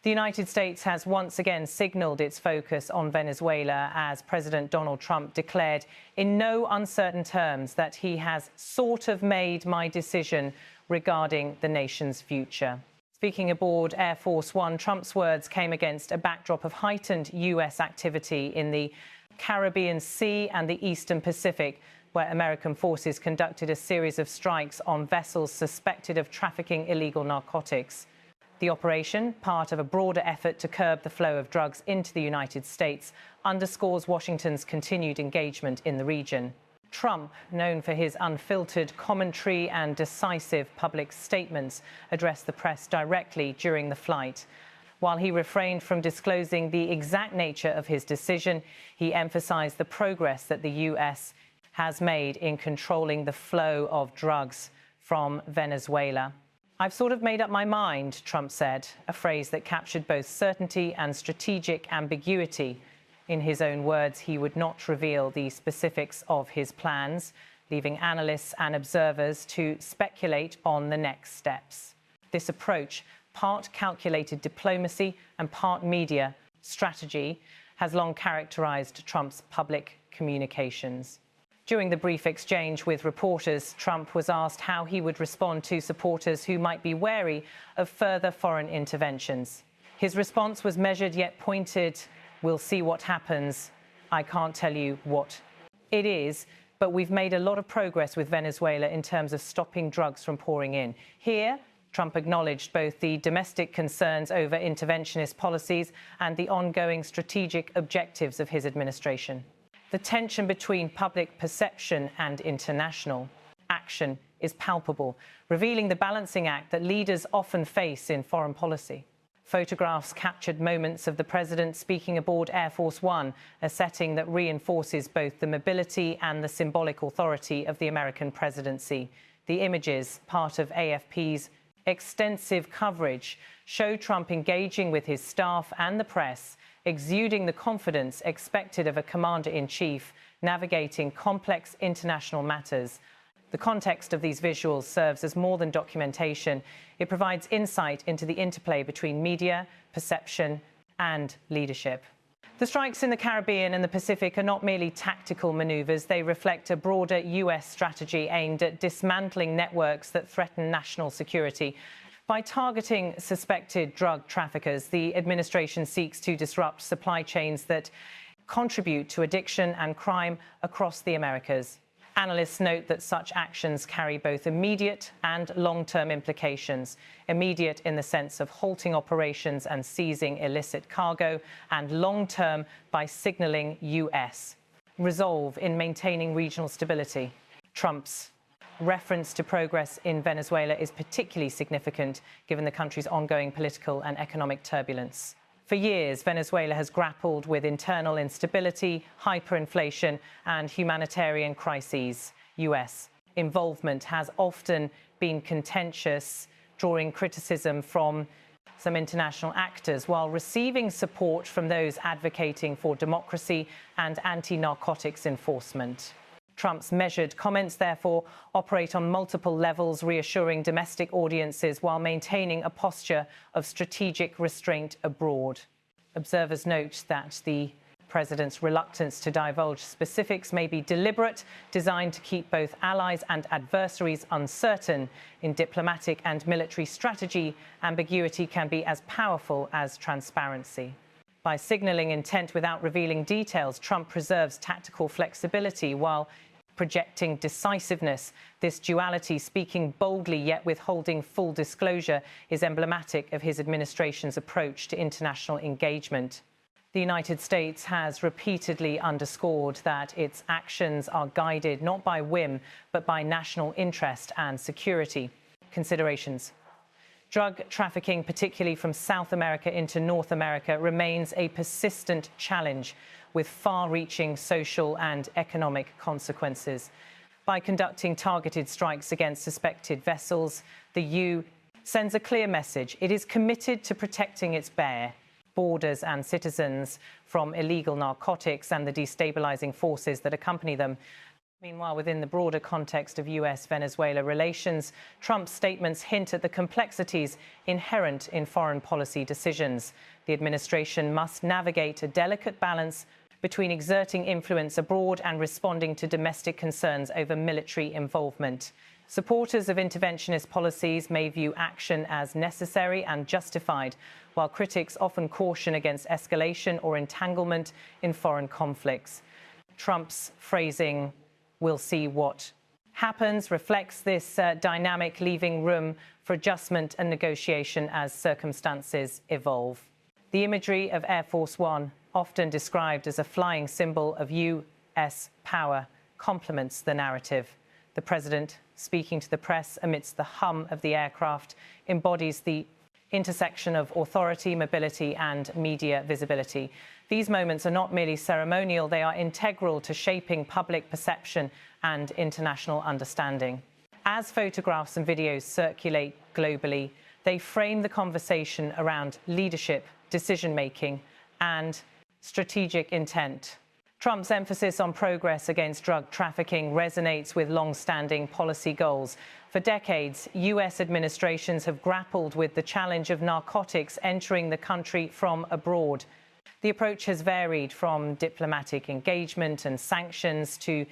The United States has once again signaled its focus on Venezuela as President Donald Trump declared in no uncertain terms that he has sort of made my decision regarding the nation's future. Speaking aboard Air Force One, Trump's words came against a backdrop of heightened U.S. activity in the Caribbean Sea and the Eastern Pacific, where American forces conducted a series of strikes on vessels suspected of trafficking illegal narcotics. The operation, part of a broader effort to curb the flow of drugs into the United States, underscores Washington's continued engagement in the region. Trump, known for his unfiltered commentary and decisive public statements, addressed the press directly during the flight. While he refrained from disclosing the exact nature of his decision, he emphasized the progress that the U.S. has made in controlling the flow of drugs from Venezuela. "I've sort of made up my mind," Trump said, a phrase that captured both certainty and strategic ambiguity. In his own words, he would not reveal the specifics of his plans, leaving analysts and observers to speculate on the next steps. This approach, part calculated diplomacy and part media strategy, has long characterized Trump's public communications. During the brief exchange with reporters, Trump was asked how he would respond to supporters who might be wary of further foreign interventions. His response was measured yet pointed. "We'll see what happens. I can't tell you what it is, but we've made a lot of progress with Venezuela in terms of stopping drugs from pouring in." Here, Trump acknowledged both the domestic concerns over interventionist policies and the ongoing strategic objectives of his administration. The tension between public perception and international action is palpable, revealing the balancing act that leaders often face in foreign policy. Photographs captured moments of the president speaking aboard Air Force One, a setting that reinforces both the mobility and the symbolic authority of the American presidency. The images, part of AFP's extensive coverage, show Trump engaging with his staff and the press, exuding the confidence expected of a commander-in-chief navigating complex international matters. The context of these visuals serves as more than documentation. It provides insight into the interplay between media, perception, and leadership. The strikes in the Caribbean and the Pacific are not merely tactical maneuvers. They reflect a broader U.S. strategy aimed at dismantling networks that threaten national security. By targeting suspected drug traffickers, the administration seeks to disrupt supply chains that contribute to addiction and crime across the Americas. Analysts note that such actions carry both immediate and long-term implications. Immediate in the sense of halting operations and seizing illicit cargo, and long-term by signaling U.S. resolve in maintaining regional stability. Trump's reference to progress in Venezuela is particularly significant given the country's ongoing political and economic turbulence. For years, Venezuela has grappled with internal instability, hyperinflation, and humanitarian crises. U.S. involvement has often been contentious, drawing criticism from some international actors, while receiving support from those advocating for democracy and anti-narcotics enforcement. Trump's measured comments, therefore, operate on multiple levels, reassuring domestic audiences while maintaining a posture of strategic restraint abroad. Observers note that the president's reluctance to divulge specifics may be deliberate, designed to keep both allies and adversaries uncertain. In diplomatic and military strategy, ambiguity can be as powerful as transparency. By signaling intent without revealing details, Trump preserves tactical flexibility while projecting decisiveness. This duality, speaking boldly yet withholding full disclosure, is emblematic of his administration's approach to international engagement. The United States has repeatedly underscored that its actions are guided not by whim, but by national interest and security considerations. Drug trafficking, particularly from South America into North America, remains a persistent challenge with far-reaching social and economic consequences. By conducting targeted strikes against suspected vessels, the EU sends a clear message. It is committed to protecting its borders and citizens from illegal narcotics and the destabilizing forces that accompany them. Meanwhile, within the broader context of U.S. Venezuela relations, Trump's statements hint at the complexities inherent in foreign policy decisions. The administration must navigate a delicate balance between exerting influence abroad and responding to domestic concerns over military involvement. Supporters of interventionist policies may view action as necessary and justified, while critics often caution against escalation or entanglement in foreign conflicts. Trump's phrasing, "We'll see what happens," reflects this dynamic, leaving room for adjustment and negotiation as circumstances evolve. The imagery of Air Force One, often described as a flying symbol of U.S. power, complements the narrative. The president, speaking to the press amidst the hum of the aircraft, embodies the intersection of authority, mobility, and media visibility. These moments are not merely ceremonial, they are integral to shaping public perception and international understanding. As photographs and videos circulate globally, they frame the conversation around leadership, decision-making, and strategic intent. Trump's emphasis on progress against drug trafficking resonates with long-standing policy goals. For decades, U.S. administrations have grappled with the challenge of narcotics entering the country from abroad. The approach has varied from diplomatic engagement and sanctions to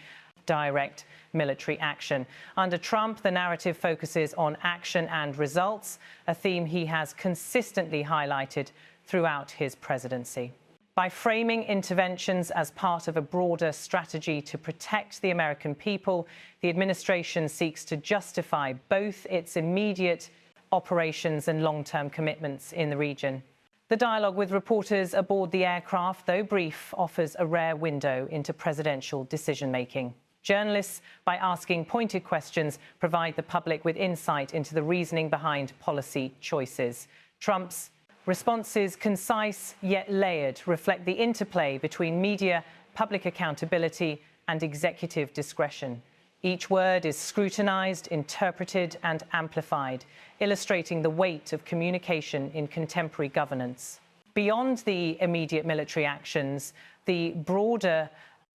direct military action. Under Trump, the narrative focuses on action and results, a theme he has consistently highlighted throughout his presidency. By framing interventions as part of a broader strategy to protect the American people, the administration seeks to justify both its immediate operations and long-term commitments in the region. The dialogue with reporters aboard the aircraft, though brief, offers a rare window into presidential decision-making. Journalists, by asking pointed questions, provide the public with insight into the reasoning behind policy choices. Trump's responses, concise yet layered, reflect the interplay between media, public accountability, and executive discretion. Each word is scrutinized, interpreted, and amplified, illustrating the weight of communication in contemporary governance. Beyond the immediate military actions, the broader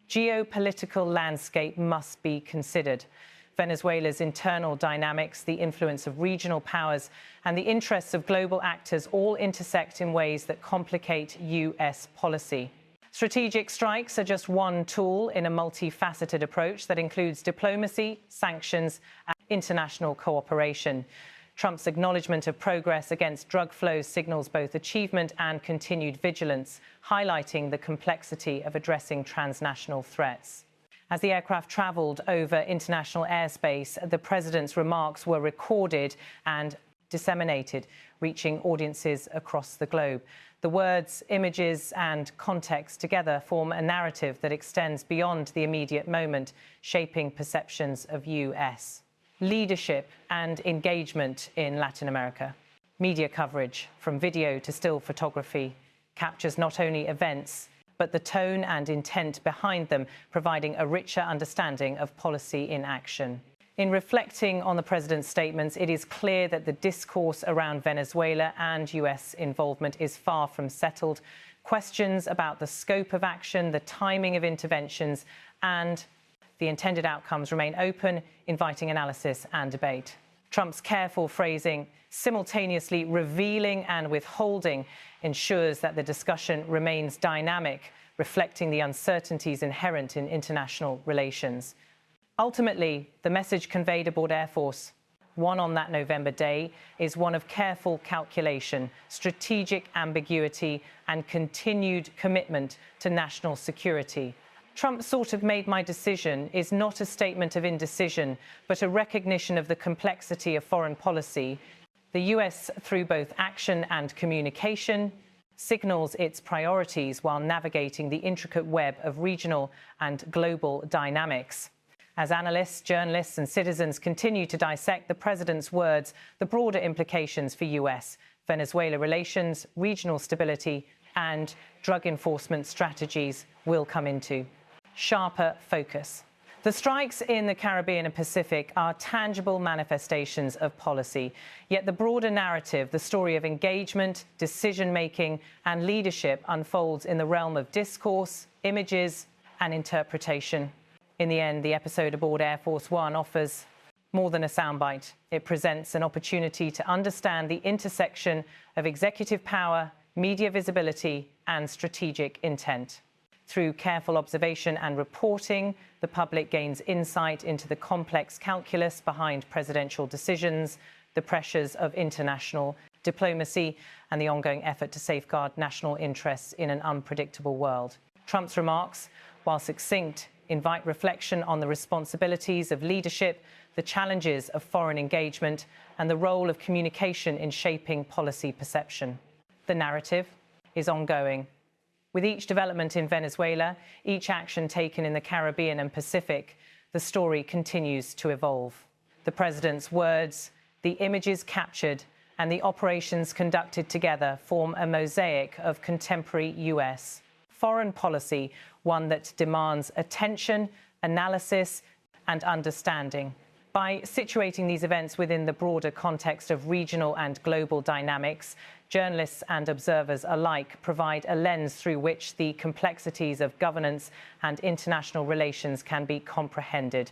geopolitical landscape must be considered. Venezuela's internal dynamics, the influence of regional powers, and the interests of global actors all intersect in ways that complicate U.S. policy. Strategic strikes are just one tool in a multifaceted approach that includes diplomacy, sanctions, and international cooperation. Trump's acknowledgement of progress against drug flows signals both achievement and continued vigilance, highlighting the complexity of addressing transnational threats. As the aircraft travelled over international airspace, the president's remarks were recorded and disseminated, reaching audiences across the globe. The words, images, and context together form a narrative that extends beyond the immediate moment, shaping perceptions of U.S. leadership and engagement in Latin America. Media coverage, from video to still photography, captures not only events, but the tone and intent behind them, providing a richer understanding of policy in action. In reflecting on the president's statements, it is clear that the discourse around Venezuela and U.S. involvement is far from settled. Questions about the scope of action, the timing of interventions, and the intended outcomes remain open, inviting analysis and debate. Trump's careful phrasing, simultaneously revealing and withholding, ensures that the discussion remains dynamic, reflecting the uncertainties inherent in international relations. Ultimately, the message conveyed aboard Air Force One on that November day is one of careful calculation, strategic ambiguity, and continued commitment to national security. Trump's "sort of made my decision" is not a statement of indecision, but a recognition of the complexity of foreign policy. The U.S., through both action and communication, signals its priorities while navigating the intricate web of regional and global dynamics. As analysts, journalists, and citizens continue to dissect the president's words, the broader implications for U.S. Venezuela relations, regional stability, and drug enforcement strategies will come into sharper focus. The strikes in the Caribbean and Pacific are tangible manifestations of policy, yet the broader narrative, the story of engagement, decision-making, and leadership unfolds in the realm of discourse, images, and interpretation. In the end, the episode aboard Air Force One offers more than a soundbite. It presents an opportunity to understand the intersection of executive power, media visibility, and strategic intent. Through careful observation and reporting, the public gains insight into the complex calculus behind presidential decisions, the pressures of international diplomacy, and the ongoing effort to safeguard national interests in an unpredictable world. Trump's remarks, while succinct, invite reflection on the responsibilities of leadership, the challenges of foreign engagement, and the role of communication in shaping policy perception. The narrative is ongoing. With each development in Venezuela, each action taken in the Caribbean and Pacific, the story continues to evolve. The president's words, the images captured, and the operations conducted together form a mosaic of contemporary U.S. foreign policy, one that demands attention, analysis, and understanding. By situating these events within the broader context of regional and global dynamics, journalists and observers alike provide a lens through which the complexities of governance and international relations can be comprehended.